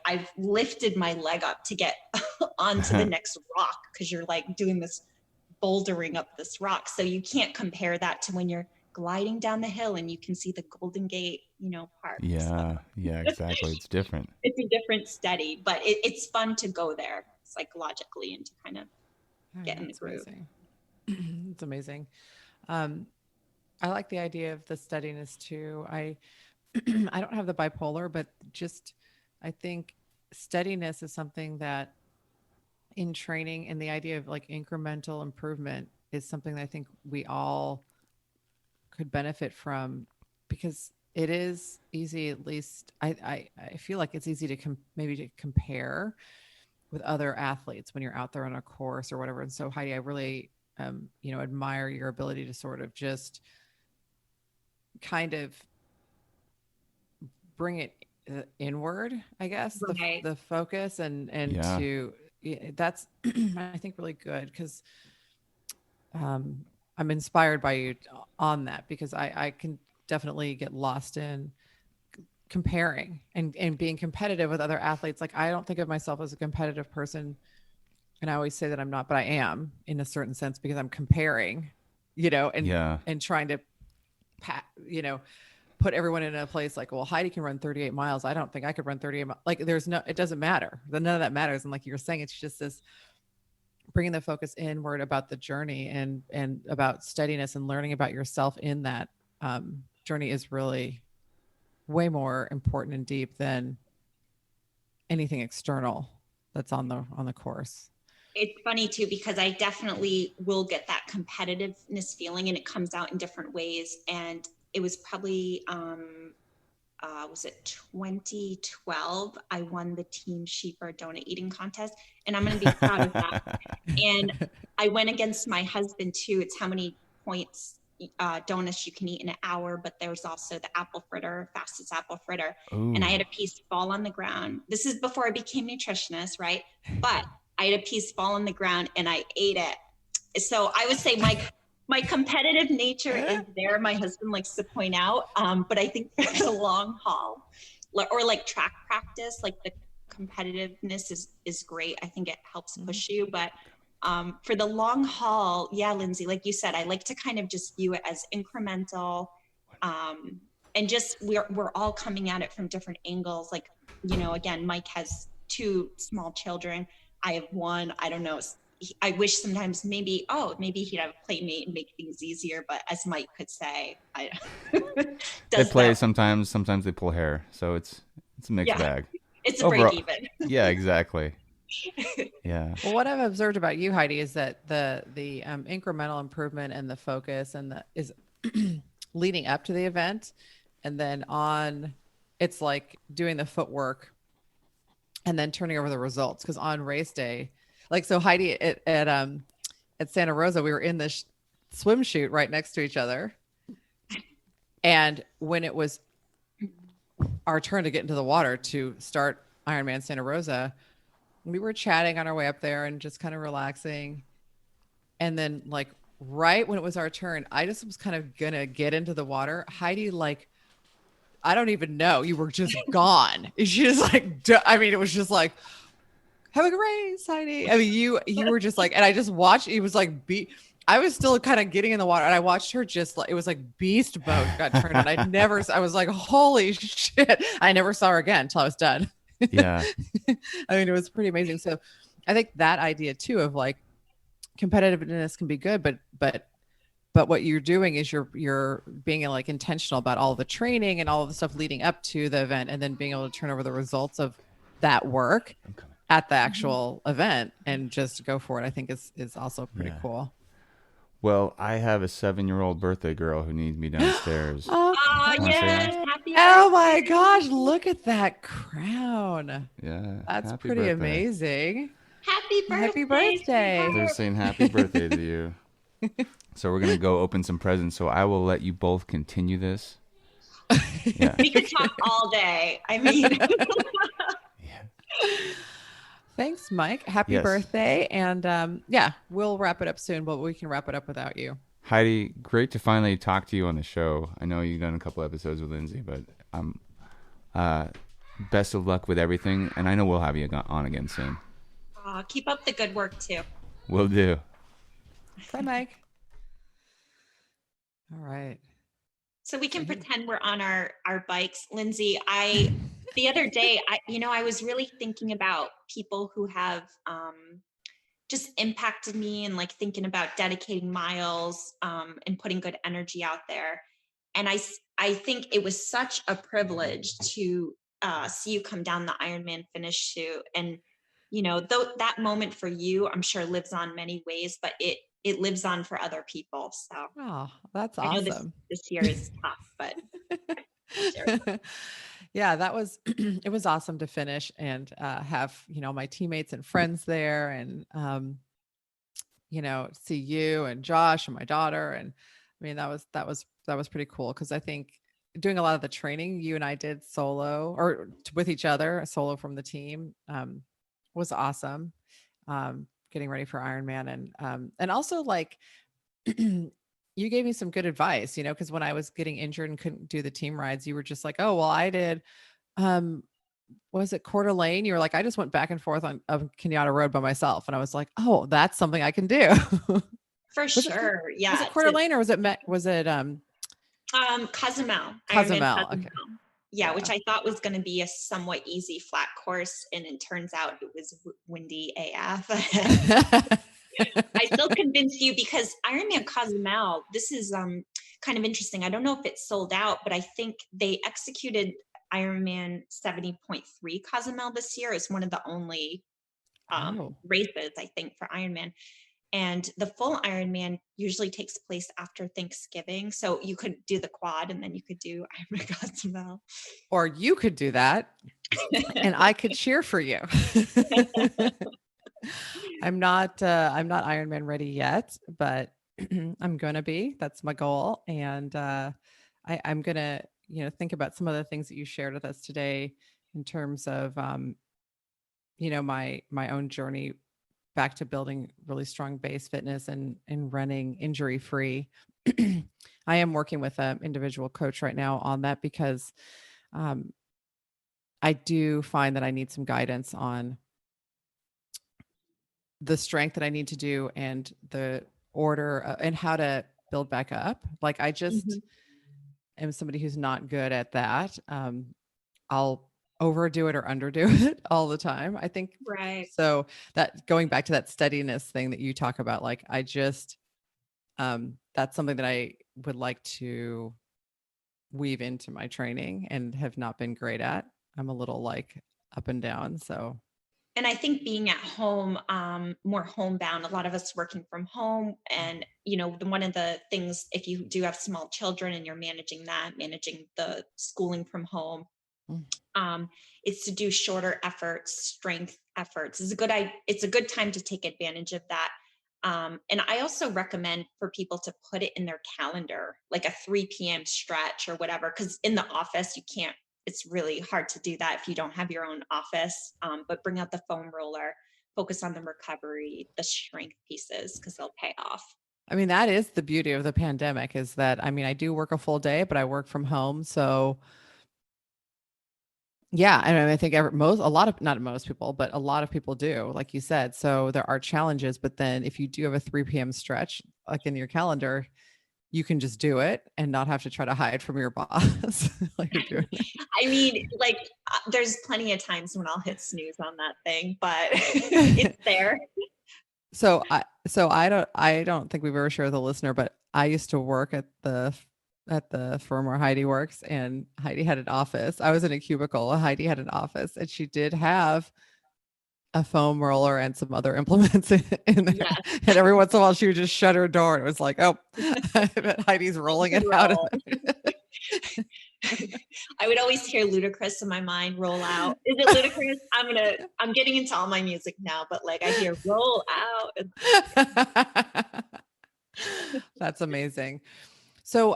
I've lifted my leg up to get onto the next rock, because you're like doing this bouldering up this rock. So you can't compare that to when you're gliding down the hill and you can see the Golden Gate, park. Yeah, exactly. It's different. It's a different steady, but it's fun to go there psychologically and to kind of get in the groove. Amazing. It's amazing. I like the idea of the steadiness too. I don't have the bipolar, but just, I think steadiness is something that in training, and the idea of like incremental improvement is something that I think we all could benefit from, because it is easy, at least I feel like it's easy to maybe to compare with other athletes when you're out there on a course or whatever. And so Heidi, I really, admire your ability to sort of just kind of bring it inward, I guess, Right. the focus and that's, I think, really good, because I'm inspired by you on that, because I can definitely get lost in comparing and being competitive with other athletes. Like, I don't think of myself as a competitive person, and I always say that I'm not, but I am in a certain sense, because I'm comparing, and trying to, put everyone in a place like, well, Heidi can run 38 miles. I don't think I could run 38 miles. Like, it doesn't matter. None of that matters. And like you were saying, it's just this bringing the focus inward about the journey and about steadiness and learning about yourself in that journey is really way more important and deep than anything external that's on the course. It's funny too, because I definitely will get that competitiveness feeling, and it comes out in different ways. And it was probably, was it 2012? I won the Team Sheeper Donut Eating Contest, and I'm going to be proud of that. And I went against my husband too. It's how many points donuts you can eat in an hour, but there's also the apple fritter, fastest apple fritter. Ooh. And I had a piece fall on the ground. This is before I became nutritionist, right? But I had a piece fall on the ground and I ate it. So I would say my competitive nature is there. My husband likes to point out, but I think for the long haul, or like track practice, like the competitiveness is great. I think it helps push you, but for the long haul, yeah, Lindsay, like you said, I like to kind of just view it as incremental, and just we're all coming at it from different angles. Like, again, Mike has 2 small children. I have 1. I don't know. I wish sometimes maybe he'd have a playmate and make things easier. But as Mike could say, they play sometimes they pull hair. So it's a mixed bag. It's a break even. Yeah, exactly. Yeah. Well, what I've observed about you, Heidi, is that the incremental improvement and the focus is leading up to the event, and then it's like doing the footwork and then turning over the results. Because on race day, Like, so Heidi at Santa Rosa, we were in this swim chute right next to each other. And when it was our turn to get into the water to start Ironman Santa Rosa, we were chatting on our way up there and just kind of relaxing. And then like right when it was our turn, I just was kind of gonna get into the water. Heidi, like, I don't even know, you were just gone. She just like, I mean, it was just like, have a good race, Heidi. I mean, you were just like, and I just watched, it was like, I was still kind of getting in the water and I watched her just like, it was like beast mode got turned on. I was like, holy shit. I never saw her again until I was done. Yeah. I mean, it was pretty amazing. So I think that idea too of like competitiveness can be good, but what you're doing is you're being like intentional about all the training and all of the stuff leading up to the event, and then being able to turn over the results of that work at the actual event and just go for it. I think is also pretty cool. Well, I have a 7-year-old birthday girl who needs me downstairs. Oh, yes. Happy Oh my gosh, look at that crown. Yeah. That's happy pretty birthday. amazing. Happy birthday. Happy birthday. They're saying happy birthday to you. So we're going to go open some presents. So I will let you both continue this. Yeah. We could talk all day. I mean, Thanks, Mike. Happy birthday. And yeah, we'll wrap it up soon, but we can wrap it up without you. Heidi, great to finally talk to you on the show. I know you've done a couple episodes with Lindsay, but best of luck with everything. And I know we'll have you on again soon. keep up the good work too. Will do. Bye, Mike. All right. So we can pretend we're on our bikes. Lindsay, the other day, I was really thinking about people who have just impacted me, and like thinking about dedicating miles and putting good energy out there. And I think it was such a privilege to see you come down the Ironman finish chute. And, that moment for you, I'm sure lives on many ways, but it lives on for other people. So oh, that's I know awesome. this year is tough, but sure. Yeah, that was, it was awesome to finish and have, my teammates and friends there, and, see you and Josh and my daughter. And I mean, that was pretty cool. Cause I think doing a lot of the training you and I did solo or with each other, solo from the team, was awesome. Getting ready for Ironman, and also like, you gave me some good advice, because when I was getting injured and couldn't do the team rides, you were just like, oh, well, I did, was it Coeur d'Alene? You were like, I just went back and forth on Kenyatta Road by myself. And I was like, oh, that's something I can do. For sure. Yeah. Was it Coeur d'Alene or was it Cozumel? Cozumel. Okay. Yeah, which I thought was going to be a somewhat easy flat course, and it turns out it was windy AF. I still convinced you, because Ironman Cozumel, this is kind of interesting. I don't know if it's sold out, but I think they executed Ironman 70.3 Cozumel this year as one of the only races, I think, for Ironman. And the full Ironman usually takes place after Thanksgiving. So you could do the quad and then you could do Ironman Cozumel. Or you could do that and I could cheer for you. I'm not Ironman ready yet, but I'm going to be. That's my goal. And I'm going to, think about some of the things that you shared with us today in terms of, my own journey back to building really strong base fitness and running injury free. I am working with an individual coach right now on that, because I do find that I need some guidance on the strength that I need to do and the order and how to build back up. Like I just am somebody who's not good at that. I'll overdo it or underdo it all the time, I think. Right. So that going back to that steadiness thing that you talk about, like I just, that's something that I would like to weave into my training and have not been great at. I'm a little like up and down. So. And I think being at home, more homebound, a lot of us working from home, and, one of the things, if you do have small children and you're managing the schooling from home, it's to do shorter efforts, strength efforts. It's a good time to take advantage of that. And I also recommend for people to put it in their calendar, like a 3 p.m. stretch or whatever, because in the office, it's really hard to do that if you don't have your own office, but bring out the foam roller, focus on the recovery, the strength pieces, because they'll pay off. I mean, that is the beauty of the pandemic, is that, I mean, I do work a full day, but I work from home. So yeah. And I think not most people, but a lot of people do, like you said. So there are challenges, but then if you do have a 3 p.m. stretch, like in your calendar, you can just do it and not have to try to hide from your boss. Like you're doing. I mean, like there's plenty of times when I'll hit snooze on that thing, but it's there. So I don't think we've ever shared with the listener, but I used to work at the firm where Heidi works, and Heidi had an office. I was in a cubicle. Heidi had an office, and she did have a foam roller and some other implements in there. Yes. And every once in a while she would just shut her door, and it was like, oh, Heidi's rolling it out. I would always hear Ludacris in my mind, roll out. Is it Ludacris? I'm getting into all my music now, but like I hear roll out. That's amazing. So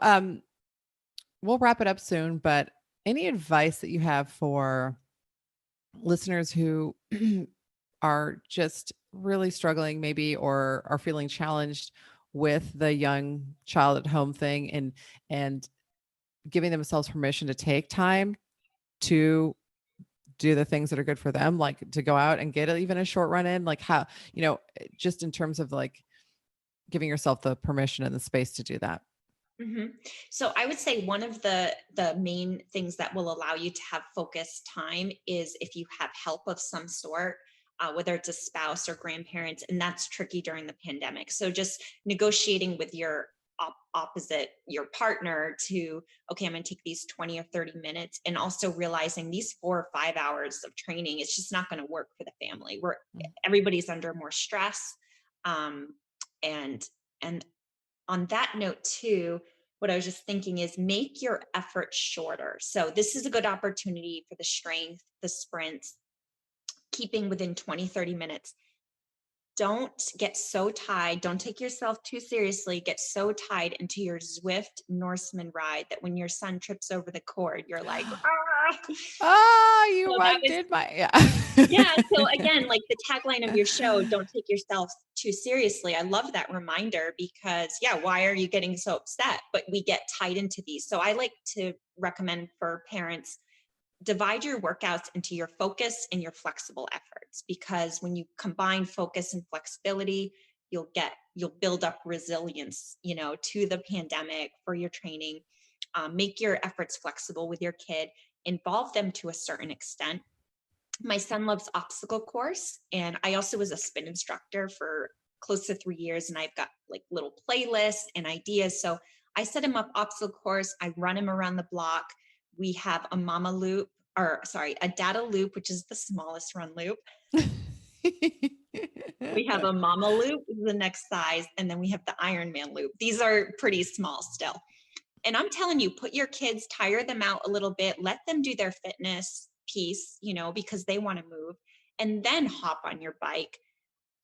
we'll wrap it up soon, but any advice that you have for listeners who are just really struggling maybe, or are feeling challenged with the young child at home thing, and giving themselves permission to take time to do the things that are good for them, like to go out and get even a short run in, like how, just in terms of like giving yourself the permission and the space to do that. Mm-hmm. So I would say one of the main things that will allow you to have focused time is if you have help of some sort, whether it's a spouse or grandparents, and that's tricky during the pandemic. So just negotiating with your your partner to, okay, I'm going to take these 20 or 30 minutes, and also realizing these 4 or 5 hours of training, it's just not going to work for the family. Everybody's under more stress. And on that note too, what I was just thinking is make your effort shorter. So this is a good opportunity for the strength, the sprints, keeping within 20, 30 minutes. Don't get so tied. Don't take yourself too seriously. Get so tied into your Zwift Norseman ride that when your son trips over the cord, you're like, yeah. So again, like the tagline of your show, don't take yourself too seriously. I love that reminder because why are you getting so upset? But we get tied into these. So I like to recommend for parents, divide your workouts into your focus and your flexible efforts, because when you combine focus and flexibility, you'll build up resilience, to the pandemic for your training. Make your efforts flexible with your kid, involve them to a certain extent. My son loves obstacle course, and I also was a spin instructor for close to 3 years, and I've got like little playlists and ideas. So I set him up obstacle course. I run him around the block. We have a a data loop, which is the smallest run loop. We have a mama loop, the next size, and then we have the Ironman loop. These are pretty small still. And I'm telling you, put your kids, tire them out a little bit, let them do their fitness piece, because they want to move, and then hop on your bike.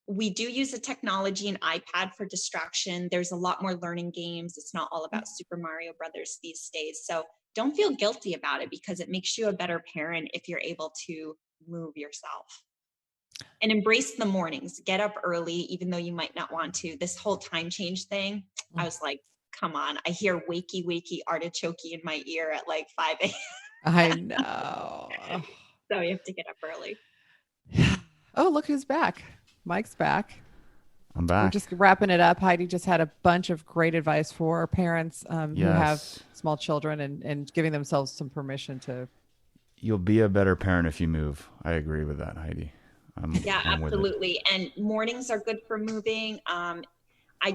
We do use a technology, an iPad for distraction. There's a lot more learning games. It's not all about Super Mario Brothers these days. So don't feel guilty about it, because it makes you a better parent if you're able to move yourself. And embrace the mornings. Get up early, even though you might not want to. This whole time change thing, I was like, come on. I hear wakey artichokey in my ear at like 5 a.m. I know. So you have to get up early. Oh, look who's back. Mike's back. I'm back. We're just wrapping it up. Heidi just had a bunch of great advice for our parents who have small children, and giving themselves some permission to. You'll be a better parent if you move. I agree with that, Heidi. I'm absolutely. And mornings are good for moving. I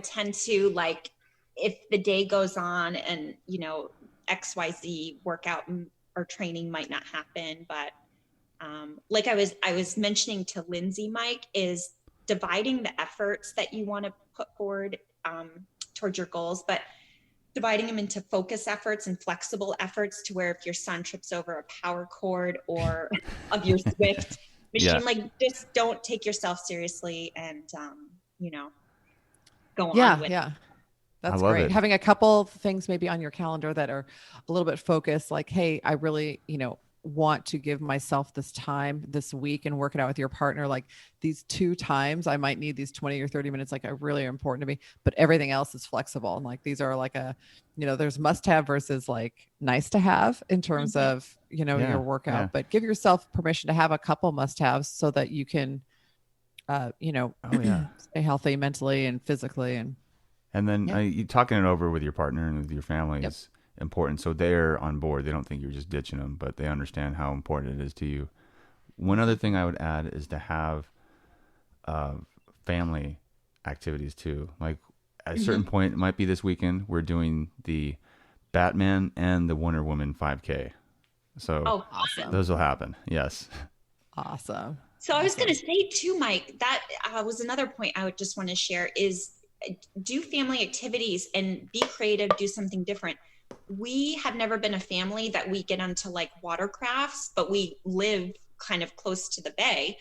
tend to, like, if the day goes on and, XYZ workout or training might not happen, but like I was mentioning to Lindsay, Mike, is dividing the efforts that you want to put forward towards your goals, but dividing them into focus efforts and flexible efforts, to where if your son trips over a power cord or of your Zwift, machine. Like, just don't take yourself seriously and, go on with it. Yeah. That's I love great. it. Having a couple things maybe on your calendar that are a little bit focused, like, hey, I really, want to give myself this time this week and work it out with your partner. Like these 2 times I might need these 20 or 30 minutes, like are really important to me, but everything else is flexible. And like, these are like there's must have versus like nice to have in terms of, your workout, but give yourself permission to have a couple must haves so that you can, stay healthy mentally and physically. And then you talking it over with your partner and with your family is important. So they're on board. They don't think you're just ditching them, but they understand how important it is to you. One other thing I would add is to have family activities too. Like at a certain point, it might be this weekend, we're doing the Batman and the Wonder Woman 5K. So awesome. Those will happen. Yes. Awesome. So I was going to say too, Mike, that was another point I would just want to share is do family activities and be creative, do something different. We have never been a family that we get into like watercrafts, but we live kind of close to the bay.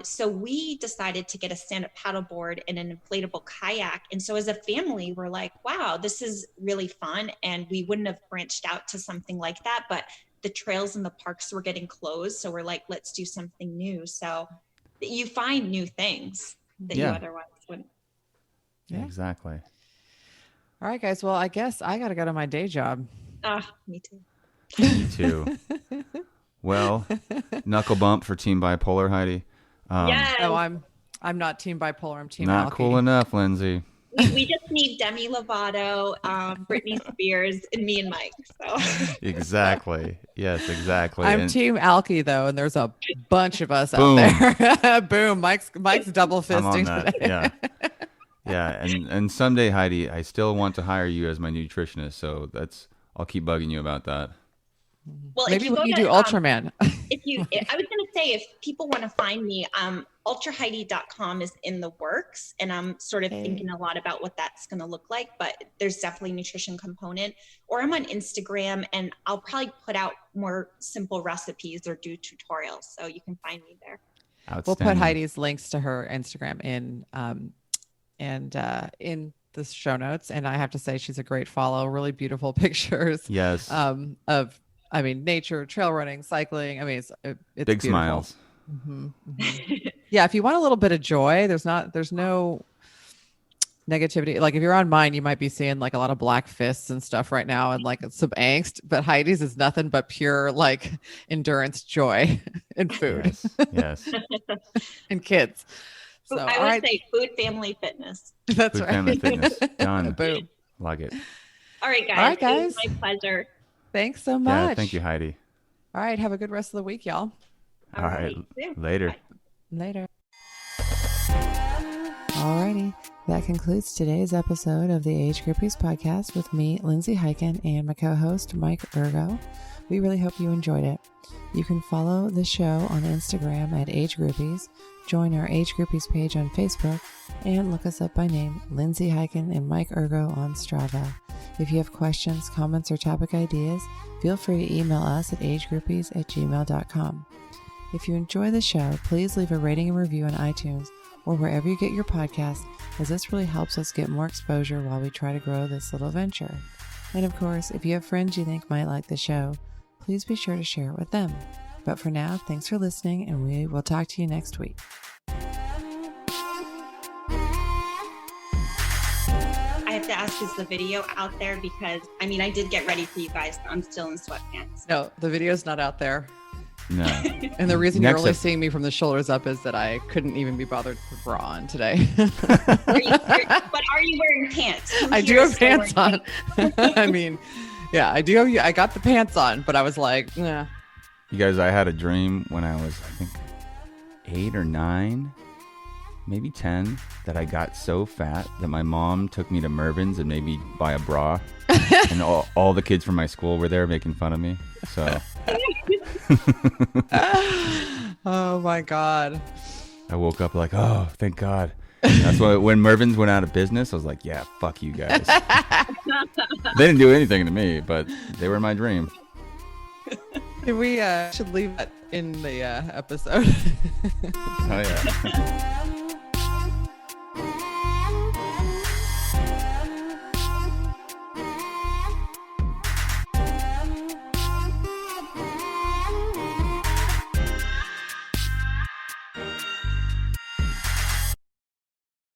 So we decided to get a stand-up paddleboard and an inflatable kayak. And so as a family, we're like, wow, this is really fun. And we wouldn't have branched out to something like that, but the trails and the parks were getting closed. So we're like, let's do something new. So you find new things that you otherwise wouldn't. Yeah, exactly. All right, guys. Well, I guess I got to go to my day job. Me too. Me too. Well, knuckle bump for Team Bipolar, Heidi. Yes. No, I'm not Team Bipolar. I'm Team Not Alki. cool enough, Lindsay. We just need Demi Lovato, Britney Spears, and me and Mike. So Exactly. Yes, exactly. I'm Team Alki though, and there's a bunch of us out there. Boom. Mike's double fisting today. Yeah. Yeah, and someday, Heidi, I still want to hire you as my nutritionist. So I'll keep bugging you about that. Well, maybe if you when you to, do Ultraman. I was going to say, if people want to find me, ultraheidi.com is in the works, and I'm sort of thinking a lot about what that's going to look like. But there's definitely a nutrition component. Or I'm on Instagram, and I'll probably put out more simple recipes or do tutorials, so you can find me there. We'll put Heidi's links to her Instagram in the show notes. And I have to say, she's a great follow, really beautiful pictures. Yes. Of nature, trail running, cycling. I mean, it's big beautiful. Smiles. Mm-hmm, mm-hmm. Yeah. If you want a little bit of joy, there's no negativity. Like if you're on mine, you might be seeing like a lot of black fists and stuff right now and like some angst, but Heidi's is nothing but pure like endurance, joy and food. Yes. And kids. So, I would say food, family, fitness. That's food, right. Family, fitness. Done. Boom. Like it. All right, guys. It was my pleasure. Thanks so much. Yeah, thank you, Heidi. All right. Have a good rest of the week, y'all. All right. Later. Bye. Later. Alrighty. That concludes today's episode of the Age Groupies Podcast with me, Lindsay Hiken, and my co-host, Mike Ergo. We really hope you enjoyed it. You can follow the show on Instagram at Age Groupies, join our Age Groupies page on Facebook, and look us up by name, Lindsay Hiken and Mike Ergo on Strava. If you have questions, comments, or topic ideas, feel free to email us at agegroupies@gmail.com. If you enjoy the show, please leave a rating and review on iTunes or wherever you get your podcasts, as this really helps us get more exposure while we try to grow this little venture. And of course, if you have friends you think might like the show, please be sure to share it with them. But for now, thanks for listening, and we will talk to you next week. I have to ask, is the video out there? Because, I did get ready for you guys, but I'm still in sweatpants. No, the video's not out there. No. And the reason you're only seeing me from the shoulders up is that I couldn't even be bothered to put bra on today. But are you wearing pants? I do have pants on. Yeah, I do. I got the pants on, but I was like, nah. You guys, I had a dream when I was, I think, 8 or 9, maybe 10, that I got so fat that my mom took me to Mervyn's and made me buy a bra. And all the kids from my school were there making fun of me. So. Oh my God. I woke up like, oh, thank God. That's why when Mervyn's went out of business, I was like, yeah, fuck you guys. They didn't do anything to me, but they were my dream. We should leave that in the episode. Oh yeah.